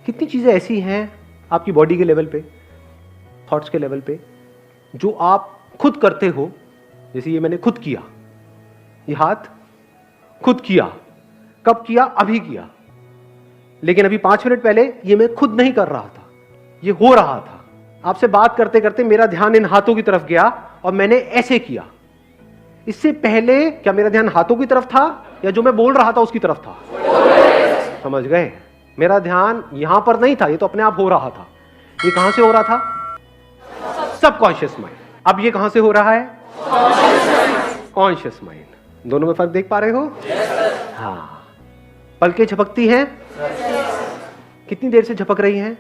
कितनी चीजें ऐसी हैं आपकी बॉडी के लेवल पे, थॉट्स के लेवल पे, जो आप खुद करते हो। जैसे ये मैंने खुद किया, ये हाथ खुद किया। कब किया? अभी किया। लेकिन अभी 5 मिनट पहले ये मैं खुद नहीं कर रहा था, ये हो रहा था। आपसे बात करते करते मेरा ध्यान इन हाथों की तरफ गया और मैंने ऐसे किया। इससे पहले क्या मेरा ध्यान हाथों की तरफ था या जो मैं बोल रहा था उसकी तरफ था? समझ गए? मेरा ध्यान यहां पर नहीं था, ये तो अपने आप हो रहा था। ये कहां से हो रहा था? Subconscious mind. अब ये कहां से हो रहा है? Conscious mind. दोनों में फर्क देख पा रहे हो? हाँ। पलकें झपकती हैं। कितनी देर से झपक रही हैं?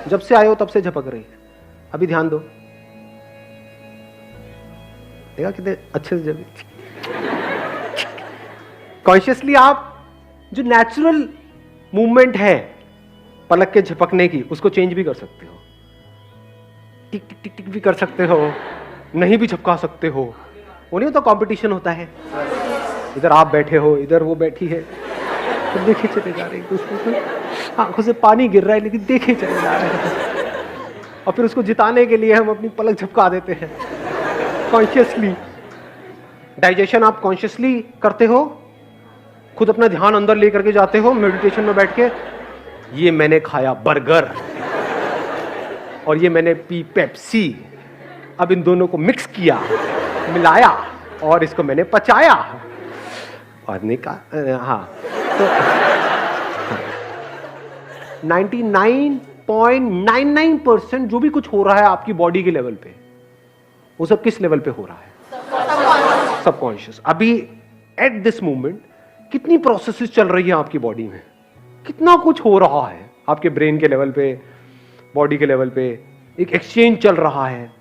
जब से आए हो तब से झपक रही है। अभी ध्यान दो, देखा कितने अच्छे से जब कॉन्शियसली आप जो नेचुरल मूवमेंट है पलक के झपकने की, उसको चेंज भी कर सकते हो। टिक टिक टिक टिक भी कर सकते हो, नहीं भी झपका सकते हो। वो नहीं होता कंपटीशन होता है, इधर आप बैठे हो, इधर वो बैठी है, तो देखे चले जा रहे हैं, आंखों से पानी गिर रहा है लेकिन देखे चले जा रहे हैं। और फिर उसको जिताने के लिए हम अपनी पलक झपका देते हैं कॉन्शियसली। डाइजेशन आप कॉन्शियसली करते हो, खुद अपना ध्यान अंदर लेकर के जाते हो मेडिटेशन में बैठ के। ये मैंने खाया बर्गर और ये मैंने पी पेप्सी, अब इन दोनों को मिक्स किया, मिलाया और इसको मैंने पचाया और निकाल। हाँ, तो 99.99% जो भी कुछ हो रहा है आपकी बॉडी के लेवल पे, वो सब किस लेवल पे हो रहा है? सबकॉन्शियस। अभी एट दिस मोमेंट कितनी प्रोसेसेस चल रही है आपकी बॉडी में, कितना कुछ हो रहा है आपके ब्रेन के लेवल पे, बॉडी के लेवल पे। एक एक्सचेंज चल रहा है,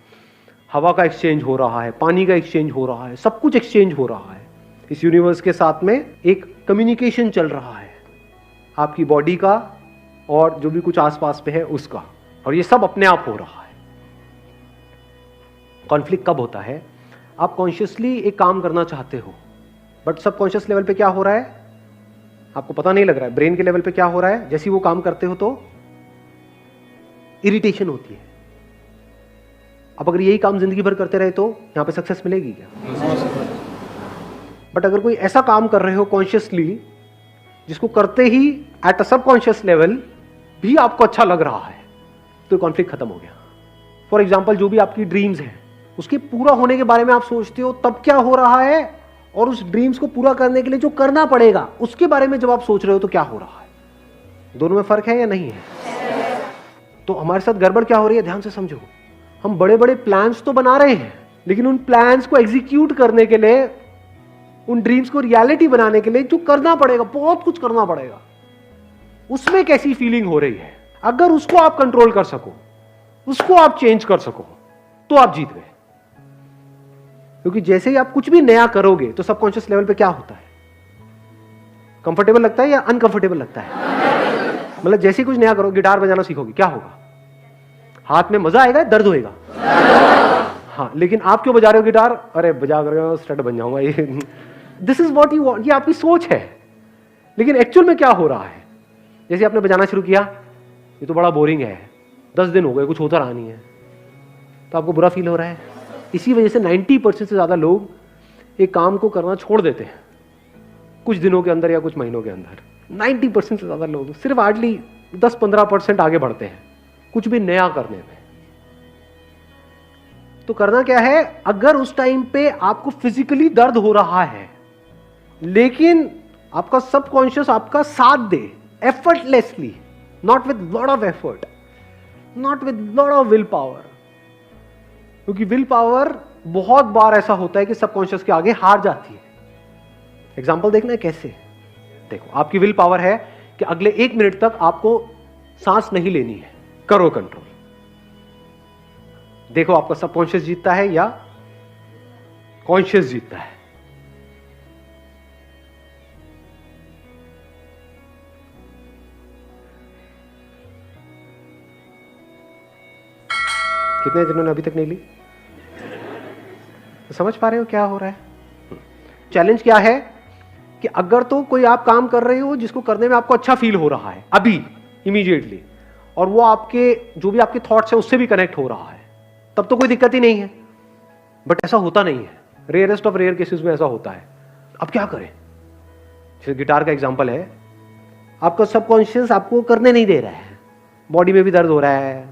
हवा का एक्सचेंज हो रहा है, पानी का एक्सचेंज हो रहा है, सब कुछ एक्सचेंज हो रहा है। इस यूनिवर्स के साथ में एक कम्युनिकेशन चल रहा है आपकी बॉडी का और जो भी कुछ आसपास पे है उसका, और ये सब अपने आप हो रहा है। कॉन्फ्लिक्ट कब होता है? आप कॉन्शियसली एक काम करना चाहते हो बट सबकॉन्शियस लेवल पे क्या हो रहा है आपको पता नहीं लग रहा है। ब्रेन के लेवल पे क्या हो रहा है? जैसे ही वो काम करते हो तो इरिटेशन होती है। अब अगर यही काम जिंदगी भर करते रहे तो यहां पे सक्सेस मिलेगी क्या? बट अगर कोई ऐसा काम कर रहे हो कॉन्शियसली जिसको करते ही एट अ सबकॉन्शियस लेवल भी आपको अच्छा लग रहा है, तो कॉन्फ्लिक्ट खत्म हो गया। फॉर एग्जाम्पल, जो भी आपकी ड्रीम्स है उसके पूरा होने के बारे में आप सोचते हो, तब क्या हो रहा है, और उस ड्रीम्स को पूरा करने के लिए जो करना पड़ेगा उसके बारे में जब आप सोच रहे हो तो क्या हो रहा है? दोनों में फर्क है या नहीं है? तो हमारे साथ गड़बड़ क्या हो रही है, ध्यान से समझो। हम बड़े बड़े प्लान्स तो बना रहे हैं, लेकिन उन प्लान्स को एग्जीक्यूट करने के लिए, उन ड्रीम्स को रियलिटी बनाने के लिए जो करना पड़ेगा, बहुत कुछ करना पड़ेगा, उसमें कैसी फीलिंग हो रही है, अगर उसको आप कंट्रोल कर सको, उसको आप चेंज कर सको, तो आप जीत गए। क्योंकि जैसे ही आप कुछ भी नया करोगे तो सबकॉन्शियस लेवल पे क्या होता है? कंफर्टेबल लगता है या अनकंफर्टेबल लगता है? मतलब जैसे ही कुछ नया करो, गिटार बजाना सीखोगे, क्या होगा? हाथ में मजा आएगा, दर्द होएगा? हाँ, लेकिन आप क्यों बजा रहे हो गिटार? अरे बजा कर स्टड बन जाऊंगा, ये this is what you want, ये आपकी सोच है। लेकिन एक्चुअल में क्या हो रहा है? जैसे आपने बजाना शुरू किया, ये तो बड़ा बोरिंग है, 10 दिन हो गए, कुछ होता रहा नहीं है, तो आपको बुरा फील हो रहा है। इसी वजह से 90% से ज्यादा लोग एक काम को करना छोड़ देते हैं कुछ दिनों के अंदर या कुछ महीनों के अंदर। 90% से ज्यादा लोग सिर्फ हार्डली 10-15% आगे बढ़ते हैं कुछ भी नया करने में। तो करना क्या है, अगर उस टाइम पे आपको फिजिकली दर्द हो रहा है लेकिन आपका सबकॉन्शियस आपका साथ दे effortlessly, not with lot of effort, not with lot of will power, क्योंकि विल पावर बहुत बार ऐसा होता है कि सबकॉन्शियस के आगे हार जाती है। एग्जांपल देखना है कैसे। देखो, आपकी विल पावर है कि अगले 1 मिनट तक आपको सांस नहीं लेनी है, करो कंट्रोल। देखो आपका सबकॉन्शियस जीतता है या कॉन्शियस जीतता है। कितने जिन्होंने अभी तक नहीं ली? तो समझ पा रहे हो क्या हो रहा है? चैलेंज क्या है कि अगर तो कोई आप काम कर रहे हो जिसको करने में आपको अच्छा फील हो रहा है अभी, इमीडिएटली, और वो आपके जो भी आपके थॉट्स है उससे भी कनेक्ट हो रहा है, तब तो कोई दिक्कत ही नहीं है। बट ऐसा होता नहीं है, रेयरेस्ट ऑफ रेयर केसेस में ऐसा होता है। अब क्या करें? जैसे गिटार का एग्जांपल है, आपका सबकॉन्शियस आपको करने नहीं दे रहा है, बॉडी में भी दर्द हो रहा है,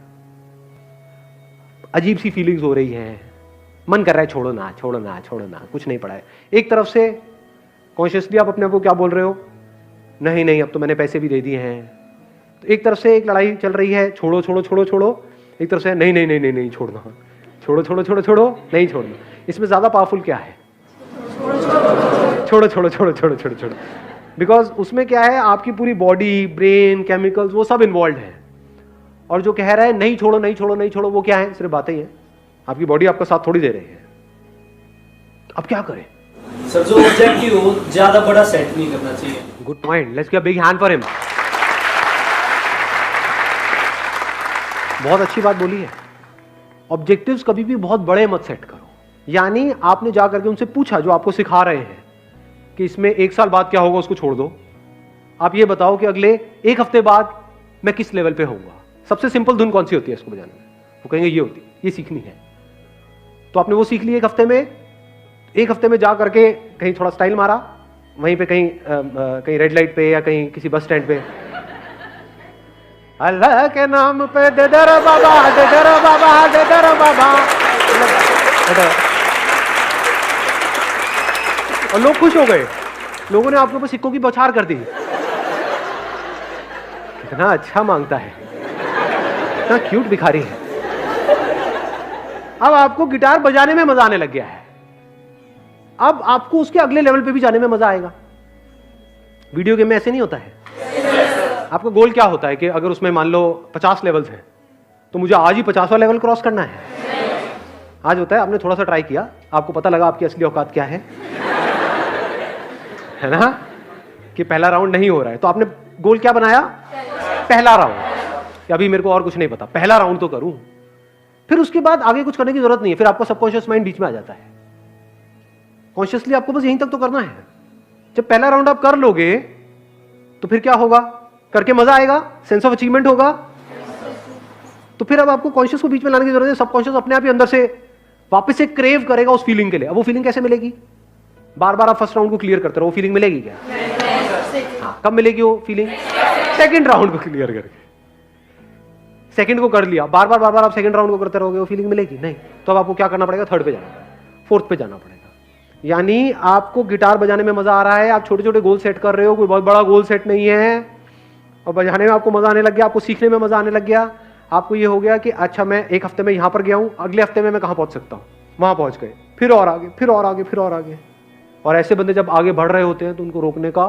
अजीब सी फीलिंग्स हो रही हैं, मन कर रहा है छोड़ो ना छोड़ो ना छोड़ो ना, कुछ नहीं पड़ा है। एक तरफ से कॉन्शियसली आप अपने आप को क्या बोल रहे हो, नहीं नहीं अब तो मैंने पैसे भी दे दिए हैं। तो एक तरफ से एक लड़ाई चल रही है, छोड़ो छोड़ो छोड़ो छोड़ो, एक तरफ से नहीं नहीं नहीं नहीं नहीं छोड़ना, छोड़ो छोड़ो छोड़ो छोड़ो नहीं छोड़ना। इसमें ज्यादा पावरफुल क्या है? छोड़ो छोड़ो छोड़ो छोड़ो छोड़ो छोड़ो। बिकॉज उसमें क्या है, आपकी पूरी बॉडी, ब्रेन, केमिकल्स वो सब इन्वॉल्व है। और जो कह रहा है नहीं छोड़ो नहीं छोड़ो नहीं छोड़ो, वो क्या है? सिर्फ बातें ही है, आपकी बॉडी आपका साथ थोड़ी दे रही है। अब क्या करें? सर जो ऑब्जेक्टिव हो ज्यादा बड़ा सेट नहीं करना चाहिए। Good point, let's give a big hand for him. बहुत अच्छी बात बोली है। ऑब्जेक्टिव्स कभी भी बहुत बड़े मत सेट करो। यानी आपने जा करके उनसे पूछा, जो आपको सिखा रहे हैं कि इसमें 1 साल बाद क्या होगा, उसको छोड़ दो। आप ये बताओ कि अगले 1 हफ्ते बाद मैं किस लेवल पे होऊंगा। सबसे सिंपल धुन कौन सी होती है इसको बजाने में? वो कहेंगे ये होती है, ये सीखनी है। तो आपने वो सीख ली 1 हफ्ते में। 1 हफ्ते में जा करके कहीं थोड़ा स्टाइल मारा, वहीं पे कहीं रेड लाइट पे या कहीं किसी बस स्टैंड पे, अल्लाह के नाम पे दे दर बाबा दे दर बाबा दे दर बाबा, और लोग खुश हो गए। लोगों ने आपके ऊपर सिक्कों की बौछार कर दी। कितना अच्छा मांगता है, कितना क्यूट भिखारी है। अब आपको गिटार बजाने में मजा आने लग गया है। अब आपको उसके अगले लेवल पे भी जाने में मजा आएगा। वीडियो गेम में ऐसे नहीं होता है। आपका गोल क्या होता है कि अगर उसमें मान लो 50 लेवल्स हैं तो मुझे आज ही 50वां लेवल क्रॉस करना है। आज होता है आपने थोड़ा सा ट्राई किया, आपको पता लगा आपकी असली औकात क्या है ना, कि पहला राउंड नहीं हो रहा है, तो आपने गोल क्या बनाया? पहला राउंड। अभी मेरे को और कुछ नहीं पता, पहला राउंड तो करूं। फिर उसके बाद आगे कुछ करने की जरूरत नहीं है। फिर आपका सबकॉन्शियस माइंड बीच में आ जाता है। कॉन्शियसली आपको बस यहीं तक तो करना है। जब पहला राउंड आप कर लोगे तो फिर क्या होगा? करके मजा आएगा, सेंस ऑफ अचीवमेंट होगा। तो फिर अब आपको कॉन्शियस को बीच में लाने की जरूरत है। सबकॉन्शियस अपने आप ही अंदर से वापस से क्रेव करेगा उस फीलिंग के लिए। अब वो फीलिंग कैसे मिलेगी? बार बार आप फर्स्ट राउंड को क्लियर करते रहो, वो फीलिंग मिलेगी क्या? हाँ, कब मिलेगी वो फीलिंग? सेकंड राउंड को क्लियर करके। सेकंड को कर लिया, बार बार आप सेकंड राउंड को करते रहोगे, वो फीलिंग मिलेगी नहीं। तो अब आपको क्या करना पड़ेगा? थर्ड पे जाना पड़ेगा, फोर्थ पे जाना पड़ेगा। यानी आपको गिटार बजाने में मजा आ रहा है, आप छोटे छोटे गोल सेट कर रहे हो, कोई बहुत बड़ा गोल सेट नहीं है, और बजाने में आपको मजा आने लग गया, आपको सीखने में मजा आने लग गया। आपको ये हो गया कि अच्छा मैं 1 हफ्ते में यहां पर गया हूं, अगले हफ्ते में मैं कहां पहुंच सकता हूं, वहां पहुंच गए, फिर और आगे फिर और आगे फिर और आगे। और ऐसे बंदे जब आगे बढ़ रहे होते हैं तो उनको रोकने का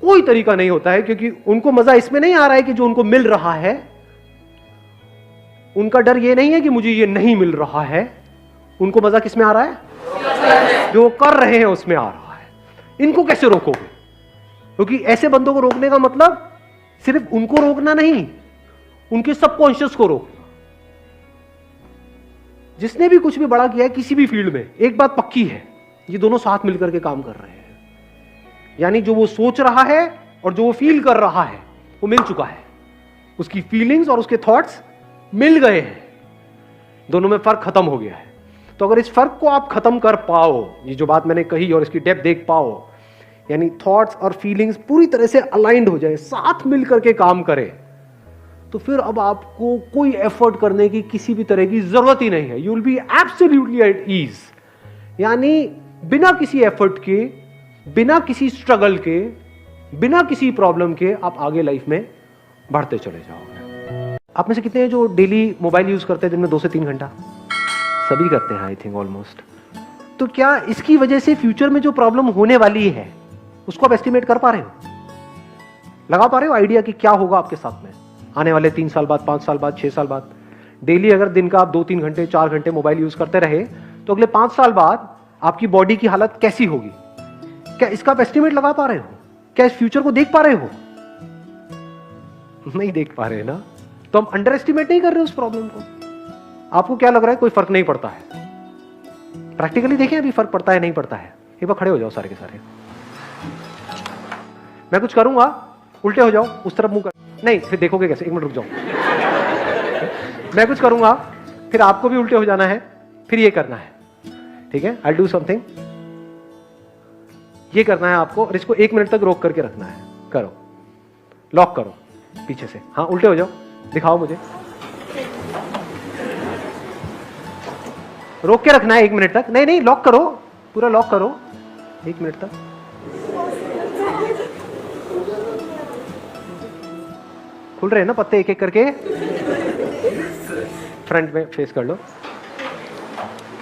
कोई तरीका नहीं होता है, क्योंकि उनको मजा इसमें नहीं आ रहा है कि जो उनको मिल रहा है। उनका डर ये नहीं है कि मुझे ये नहीं मिल रहा है, उनको मजा किसमें आ रहा है? जो वो कर रहे हैं उसमें आ रहा है। इनको कैसे रोकोगे? क्योंकि ऐसे बंदों को रोकने का मतलब सिर्फ उनको रोकना नहीं, उनके सबकॉन्शियस को रोकना। जिसने भी कुछ भी बड़ा किया है किसी भी फील्ड में, एक बात पक्की है, ये दोनों साथ मिलकर के काम कर रहे हैं। यानी जो वो सोच रहा है और जो वो फील कर रहा है वो मिल चुका है। उसकी फीलिंग्स और उसके थॉट्स मिल गए हैं, दोनों में फर्क खत्म हो गया है। तो अगर इस फर्क को आप खत्म कर पाओ, ये जो बात मैंने कही और इसकी डेप्थ देख पाओ, यानी थॉट्स और फीलिंग्स पूरी तरह से अलाइंड हो जाए, साथ मिल करके काम करे, तो फिर अब आपको कोई एफर्ट करने की किसी भी तरह की जरूरत ही नहीं है। You will be absolutely at ease. यानी बिना किसी एफर्ट के, बिना किसी स्ट्रगल के, बिना किसी प्रॉब्लम के आप आगे लाइफ में बढ़ते चले जाओगे। आप में से कितने हैं जो डेली मोबाइल यूज करते हैं दिन में 2 से 3 घंटा? सभी करते हैं आई थिंक ऑलमोस्ट। तो क्या इसकी वजह से फ्यूचर में जो प्रॉब्लम होने वाली है उसको आप एस्टिमेट कर पा रहे हो? लगा पा रहे हो आइडिया कि क्या होगा आपके साथ में आने वाले 3 साल बाद, 5 साल बाद, 6 साल बाद? डेली अगर दिन का आप 2-3 घंटे, 4 घंटे मोबाइल यूज करते रहे तो अगले 5 साल बाद आपकी बॉडी की हालत कैसी होगी? क्या इसका आप एस्टिमेट लगा पा रहे हो? क्या इस फ्यूचर को देख पा रहे हो? नहीं देख पा रहे ना, तो हम अंडर एस्टिमेट नहीं कर रहे उस प्रॉब्लम को। आपको क्या लग रहा है कोई फर्क नहीं पड़ता है? प्रैक्टिकली देखें अभी फर्क पड़ता है नहीं पड़ता है। एक बार खड़े हो जाओ सारे के सारे, मैं कुछ करूंगा, उल्टे हो जाओ, उस तरफ मुंह कर। नहीं, फिर देखोगे कैसे? 1 मिनट रुक जाओ। मैं कुछ करूंगा, फिर आपको भी उल्टे हो जाना है, फिर ये करना है, ठीक है? आई डू समथिंग, ये करना है आपको, और इसको 1 मिनट तक रोक करके रखना है। करो, लॉक करो पीछे से। हाँ, उल्टे हो जाओ, दिखाओ मुझे। रोक के रखना है 1 मिनट तक। नहीं नहीं, लॉक करो, पूरा लॉक करो 1 मिनट तक। खुल रहे हैं ना पत्ते एक एक करके? फ्रंट में फेस कर लो।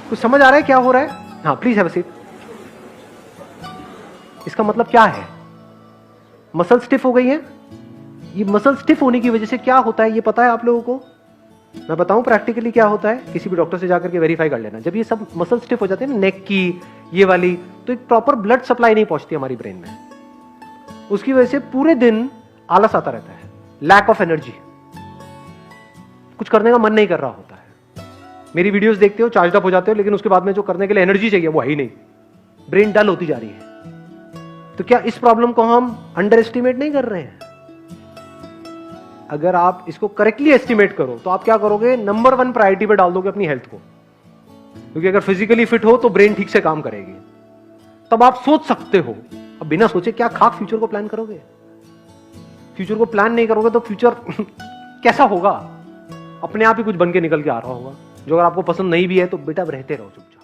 कुछ समझ आ रहा है क्या हो रहा है? हाँ, प्लीज हैव अ सीट। इसका मतलब क्या है? मसल स्टिफ हो गई है। ये मसल स्टिफ होने की वजह से क्या होता है, ये पता है आप लोगों को? मैं बताऊं प्रैक्टिकली क्या होता है? किसी भी डॉक्टर से जाकर के वेरीफाई कर लेना। जब ये सब मसल स्टिफ हो जाते हैं ना, नेक की ये वाली, तो एक प्रॉपर ब्लड सप्लाई नहीं पहुंचती हमारी ब्रेन में। उसकी वजह से पूरे दिन आलस आता रहता है, लैक ऑफ एनर्जी, कुछ करने का मन नहीं कर रहा होता है। मेरी वीडियोस देखते हो, चार्ज अप हो जाते हो, लेकिन उसके बाद में जो करने के लिए एनर्जी चाहिए वो है ही नहीं। ब्रेन डल होती जा रही है। तो क्या इस प्रॉब्लम को हम अंडर एस्टिमेट नहीं कर रहे हैं? अगर आप इसको करेक्टली एस्टिमेट करो तो आप क्या करोगे? नंबर 1 प्रायोरिटी पे डाल दोगे अपनी हेल्थ को, क्योंकि अगर फिजिकली फिट हो तो ब्रेन ठीक से काम करेगी। तब आप सोच सकते हो। अब बिना सोचे क्या खाक फ्यूचर को प्लान करोगे? फ्यूचर को प्लान नहीं करोगे तो फ्यूचर कैसा होगा? अपने आप ही कुछ बन के निकल के आ रहा होगा, जो अगर आपको पसंद नहीं भी है तो बेटा रहते रहो चुपचाप।